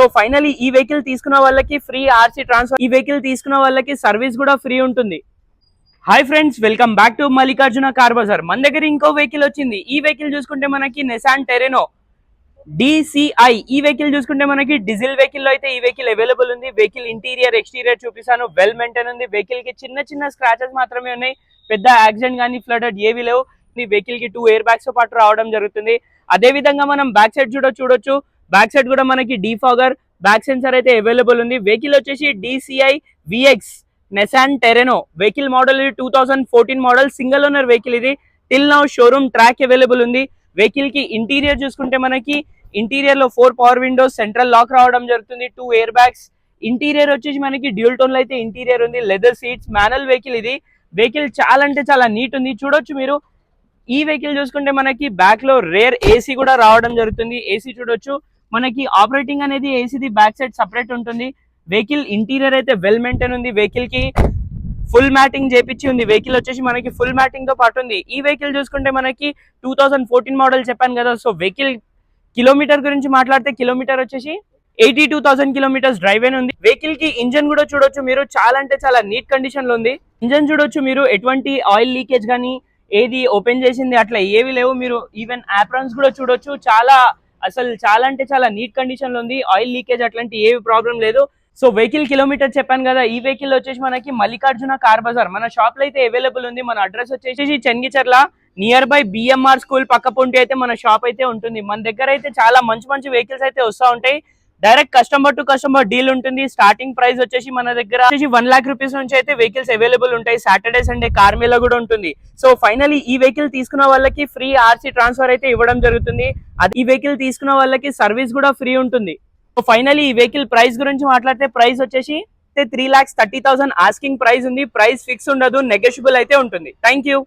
So finally ఈ vehicle తీసుకున్న వాళ్ళకి ఫ్రీ ఆర్సీ ట్రాన్స్ఫర్, ఈ వెహికల్ తీసుకున్న వాళ్ళకి సర్వీస్ కూడా ఫ్రీ ఉంటుంది. Hi friends, welcome back to Mallikarjuna car bazaar. మన దగ్గర ఇంకో వెహికల్ వచ్చింది. ఈ వెహికల్ చూసుకుంటే మనకి నిసాన్ టెరెనో DCI. ఈ వెహికల్ చూసుకుంటే మనకి డీజిల్ వెహికల్ లో అయితే ఈ వెహికల్ అవైలబుల్ ఉంది. వెహికల్ ఇంటీరియర్ ఎక్స్టీరియర్ చూపిస్తాను. వెల్ మెయింటైన్ ఉంది. వెహికల్ కి చిన్న చిన్న స్క్రాచెస్ మాత్రమే ఉన్నాయి. పెద్ద యాక్సిడెంట్ కానీ ఫ్లడెడ్ ఏవి లేవు. ఈ వెహికల్ కి 2 ఎయిర్ బ్యాగ్స్ తో పాటు రావడం జరుగుతుంది. అదే విధంగా మనం బ్యాక్ సైడ్ చూడొచ్చు. బ్యాక్ సైడ్ కూడా మనకి డీఫాగర్, బ్యాక్ సెన్సర్ అయితే అవైలబుల్ ఉంది. వెహికల్ వచ్చేసి DCI VX Nissan Terrano. Vehicle model 2014 model, single owner vehicle ఇది. Till now showroom track available ఉంది. వెహికల్ కి ఇంటీరియర్ చూసుకుంటే మనకి ఇంటీరియర్ లో 4 పవర్ విండోస్, సెంట్రల్ లాక్ రావడం జరుగుతుంది. 2 ఎయిర్ బ్యాగ్స్. ఇంటీరియర్ వచ్చేసి మనకి డ్యూల్ టోన్ లో అయితే ఇంటీరియర్ ఉంది. లెదర్ సీట్స్, మాన్యువల్ వెహికల్ ఇది. వెహికల్ చాలా అంటే చాలా నీట్ ఉంది. చూడొచ్చు మీరు. ఈ వెహికల్ చూసుకుంటే మనకి బ్యాక్ లో రేర్ ఏసీ కూడా రావడం జరుగుతుంది. ఏసీ చూడొచ్చు. మనకి ఆపరేటింగ్ అనేది ఏసీది బ్యాక్ సైడ్ సపరేట్ ఉంటుంది. వెహికల్ ఇంటీరియర్ అయితే వెల్ మెయింటైన్ ఉంది. వెహికల్ కి ఫుల్ మ్యాటింగ్ చేపించి ఉంది. వెహికల్ వచ్చేసి మనకి ఫుల్ మ్యాటింగ్ తో పాటు ఉంది. ఈ వెహికల్ చూసుకుంటే మనకి 2014 మోడల్ చెప్పాను కదా. సో వెహికల్ కిలోమీటర్ గురించి మాట్లాడితే కిలోమీటర్ వచ్చేసి 82,000 కిలోమీటర్స్ డ్రైవ్ అయిన ఉంది. వెహికల్ కి ఇంజన్ కూడా చూడొచ్చు మీరు. చాలా అంటే చాలా నీట్ కండిషన్ లో ఉంది. ఇంజన్ చూడొచ్చు మీరు. ఎటువంటి ఆయిల్ లీకేజ్ కానీ ఏది ఓపెన్ చేసింది అట్లా ఏవి లేవు. మీరు ఈవెన్ ఆప్రాన్స్ కూడా చూడొచ్చు. చాలా అంటే చాలా నీట్ కండిషన్ లో ఉంది. ఆయిల్ లీకేజ్ అట్లాంటి ఏవి ప్రాబ్లం లేదు. సో వెహికల్ కిలోమీటర్ చెప్పాను కదా. ఈ వెహికల్ వచ్చేసి మనకి మల్లికార్జున కార్ బజార్ మన షాప్ లో అయితే అవైలబుల్ ఉంది. మన అడ్రస్ వచ్చేసి Chengicherla, near by BMR school పక్క పొంటి అయితే మన షాప్ అయితే ఉంటుంది. మన దగ్గర అయితే చాలా మంచి మంచి వెహికల్స్ అయితే వస్తూ ఉంటాయి. Direct customer to customer deal ఉంటుంది. స్టార్టింగ్ ప్రైస్ వచ్చేసి మన దగ్గర 1 లాక్ రూపీస్ నుంచి అయితే వెహికల్స్ అవైలబుల్ ఉంటాయి. సాటర్డే సండే కార్ మేళా కూడా ఉంటుంది. సో ఫైనలీ ఈ వెహికల్ తీసుకున్న వాళ్ళకి ఫ్రీ ఆర్సీ ట్రాన్స్ఫర్ అయితే ఇవ్వడం జరుగుతుంది. ఈ వెహికల్ తీసుకున్న వాళ్ళకి సర్వీస్ కూడా ఫ్రీ ఉంటుంది. సో ఫైనలీ ఈ వెహికల్ ప్రైస్ గురించి మాట్లాడితే ప్రైస్ వచ్చేసి 3,30,000 ఆస్కింగ్ ప్రైస్ ఉంది. ప్రైస్ ఫిక్స్ ఉండదు, నెగోషియబుల్ అయితే ఉంటుంది. Thank you.